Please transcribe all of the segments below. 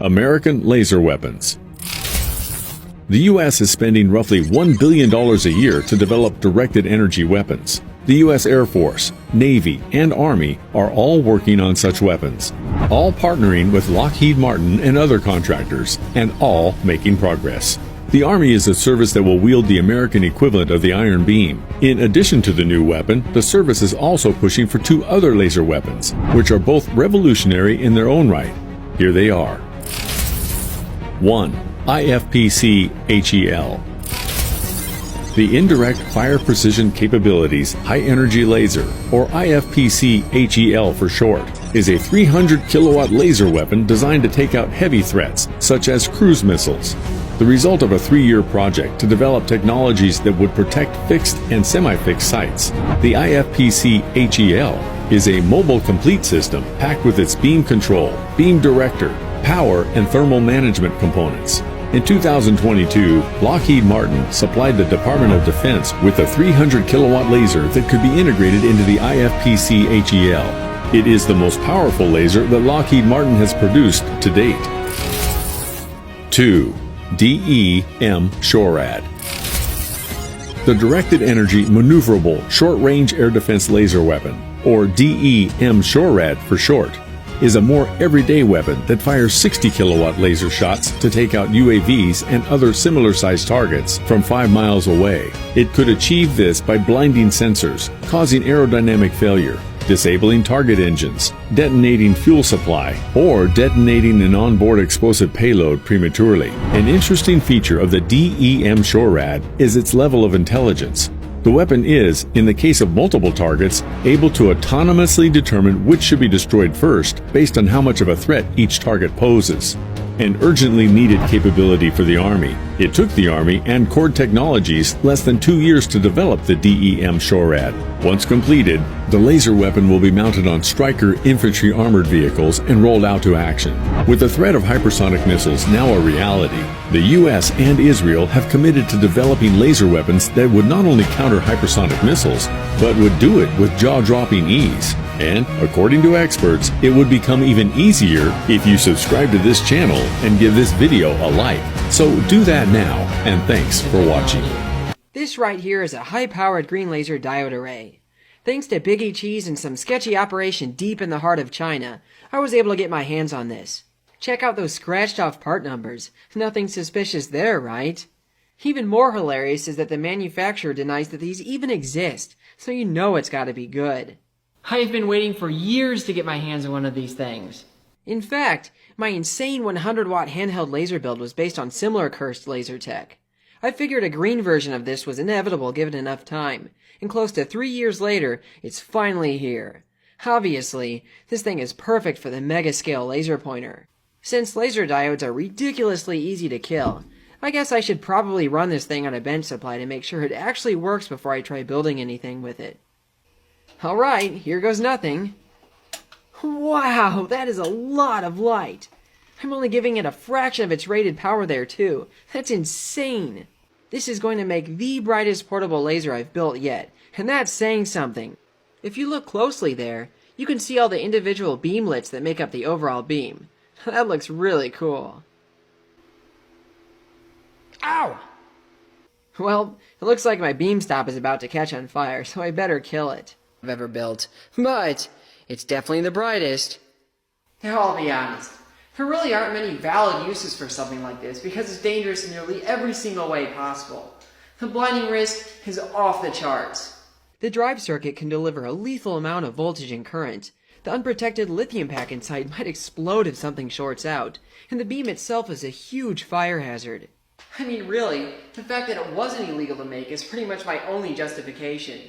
American laser weapons. The U.S. is spending roughly $1 billion a year to develop directed energy weapons. The U.S. Air Force, Navy, and Army are all working on such weapons, all partnering with Lockheed Martin and other contractors, and all making progress. The Army is a service that will wield the American equivalent of the Iron Beam. In addition to the new weapon, the service is also pushing for 2 other laser weapons, which are both revolutionary in their own right. Here they are. 1. IFPC-HEL. The Indirect Fire Precision Capabilities High Energy Laser, or IFPC-HEL for short, is a 300 kilowatt laser weapon designed to take out heavy threats, such as cruise missiles. The result of a 3-year project to develop technologies that would protect fixed and semi-fixed sites. The IFPC-HEL is a mobile complete system packed with its beam control, beam director, power, and thermal management components. In 2022, Lockheed Martin supplied the Department of Defense with a 300 kilowatt laser that could be integrated into the IFPC-HEL. It is the most powerful laser that Lockheed Martin has produced to date. 2. DE-M-SHORAD. The Directed Energy Maneuverable Short-Range Air Defense Laser Weapon, or DE-M-SHORAD for short, is a more everyday weapon that fires 60 kilowatt laser shots to take out UAVs and other similar sized targets from 5 miles away. It could achieve this by blinding sensors, causing aerodynamic failure, disabling target engines, detonating fuel supply, or detonating an onboard explosive payload prematurely. An interesting feature of the DE-M-SHORAD is its level of intelligence. The weapon is, in the case of multiple targets, able to autonomously determine which should be destroyed first based on how much of a threat each target poses. An urgently needed capability for the Army. It took the Army and Cord Technologies less than 2 years to develop the DE-M-SHORAD. Once completed, the laser weapon will be mounted on Stryker infantry armored vehicles and rolled out to action. With the threat of hypersonic missiles now a reality, the U.S. and Israel have committed to developing laser weapons that would not only counter hypersonic missiles, but would do it with jaw-dropping ease. And, according to experts, it would become even easier if you subscribe to this channel and give this video a like. So do that now, and thanks for watching. This right here is a high-powered green laser diode array. Thanks to Big E Cheese and some sketchy operation deep in the heart of China, I was able to get my hands on this. Check out those scratched off part numbers. Nothing suspicious there, right? Even more hilarious is that the manufacturer denies that these even exist, so you know it's gotta be good. I've been waiting for years to get my hands on one of these things. In fact, my insane 100-watt handheld laser build was based on similar cursed laser tech. I figured a green version of this was inevitable given enough time, and close to 3 years later, it's finally here. Obviously, this thing is perfect for the mega-scale laser pointer. Since laser diodes are ridiculously easy to kill, I guess I should probably run this thing on a bench supply to make sure it actually works before I try building anything with it. Alright, here goes nothing. Wow, that is a lot of light. I'm only giving it a fraction of its rated power there too. That's insane. This is going to make the brightest portable laser I've built yet, and that's saying something. If you look closely there, you can see all the individual beamlets that make up the overall beam. That looks really cool. Ow! Well, it looks like my beam stop is about to catch on fire, so I better kill it. I've ever built, but it's definitely the brightest. Now I'll be honest, there really aren't many valid uses for something like this because it's dangerous in nearly every single way possible. The blinding risk is off the charts. The drive circuit can deliver a lethal amount of voltage and current. The unprotected lithium pack inside might explode if something shorts out, and the beam itself is a huge fire hazard. I mean, really, the fact that it wasn't illegal to make is pretty much my only justification.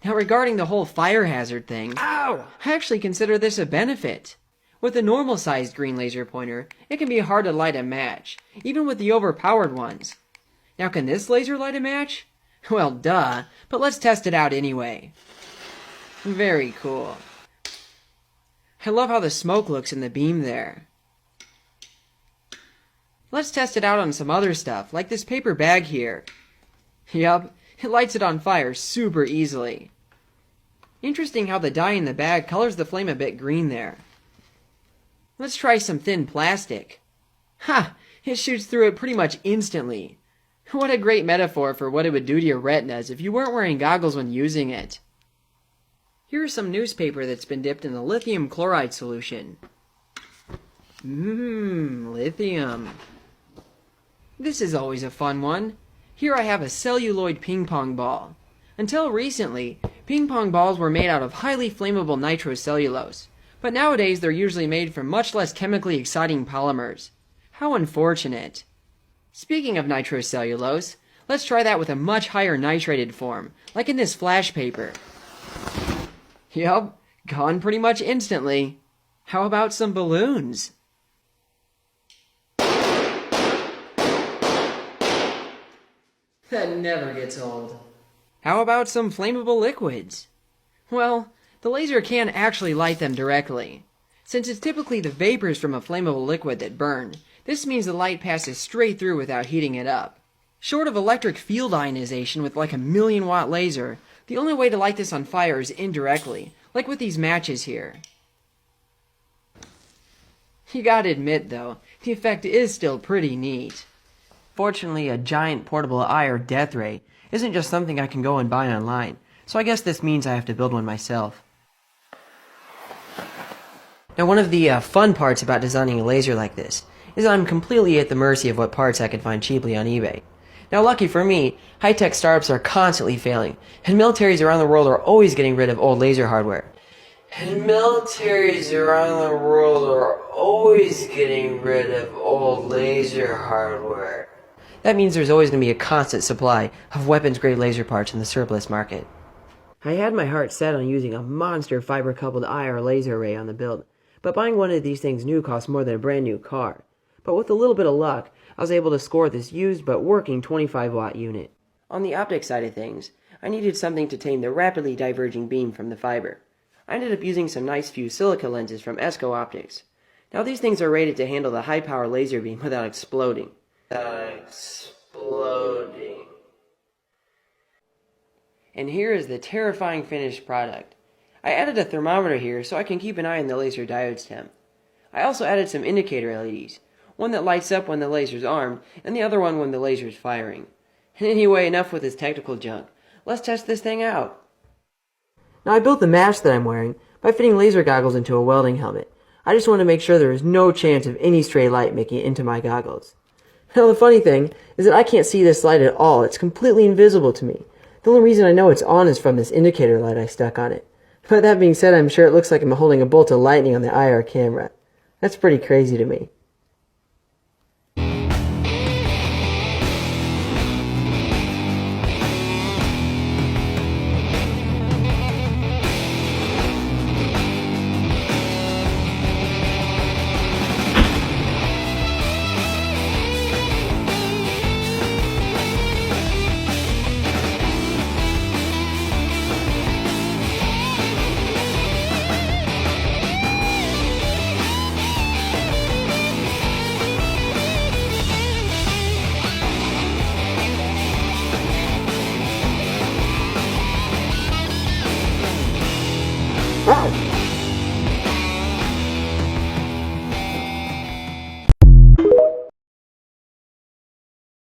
Now regarding the whole fire hazard thing, I actually consider this a benefit. With a normal-sized green laser pointer, it can be hard to light a match, even with the overpowered ones. Now can this laser light a match? Well, duh, but let's test it out anyway. Very cool. I love how the smoke looks in the beam there. Let's test it out on some other stuff, like this paper bag here. Yup, it lights it on fire super easily. Interesting how the dye in the bag colors the flame a bit green there. Let's try some thin plastic. Ha! It shoots through it pretty much instantly. What a great metaphor for what it would do to your retinas if you weren't wearing goggles when using it. Here's some newspaper that's been dipped in the lithium chloride solution. Lithium. This is always a fun one. Here I have a celluloid ping pong ball. Until recently, ping pong balls were made out of highly flammable nitrocellulose, but nowadays they're usually made from much less chemically exciting polymers. How unfortunate. Speaking of nitrocellulose, let's try that with a much higher nitrated form, like in this flash paper. Yup, gone pretty much instantly. How about some balloons? That never gets old. How about some flammable liquids? Well, the laser can actually light them directly. Since it's typically the vapors from a flammable liquid that burn, this means the light passes straight through without heating it up. Short of electric field ionization with like a 1,000,000-watt laser, the only way to light this on fire is indirectly, like with these matches here. You gotta admit, though, the effect is still pretty neat. Fortunately, a giant portable eye or death ray isn't just something I can go and buy online, so I guess this means I have to build one myself. Now, one of the fun parts about designing a laser like this is I'm completely at the mercy of what parts I can find cheaply on eBay. Now, lucky for me, high-tech startups are constantly failing, and militaries around the world are always getting rid of old laser hardware. And militaries around the world are always getting rid of old laser hardware. That means there's always going to be a constant supply of weapons-grade laser parts in the surplus market. I had my heart set on using a monster fiber-coupled eye or laser array on the build, but buying one of these things new costs more than a brand new car. But with a little bit of luck, I was able to score this used but working 25-watt unit. On the optic side of things, I needed something to tame the rapidly diverging beam from the fiber. I ended up using some nice fused silica lenses from Esco Optics. Now these things are rated to handle the high-power laser beam without exploding. And here is the terrifying finished product. I added a thermometer here so I can keep an eye on the laser diode's temp. I also added some indicator LEDs, one that lights up when the laser's armed, and the other one when the laser's firing. And anyway, enough with this technical junk. Let's test this thing out. Now I built the mask that I'm wearing by fitting laser goggles into a welding helmet. I just want to make sure there is no chance of any stray light making it into my goggles. Now the funny thing is that I can't see this light at all. It's completely invisible to me. The only reason I know it's on is from this indicator light I stuck on it. But that being said, I'm sure it looks like I'm holding a bolt of lightning on the IR camera. That's pretty crazy to me.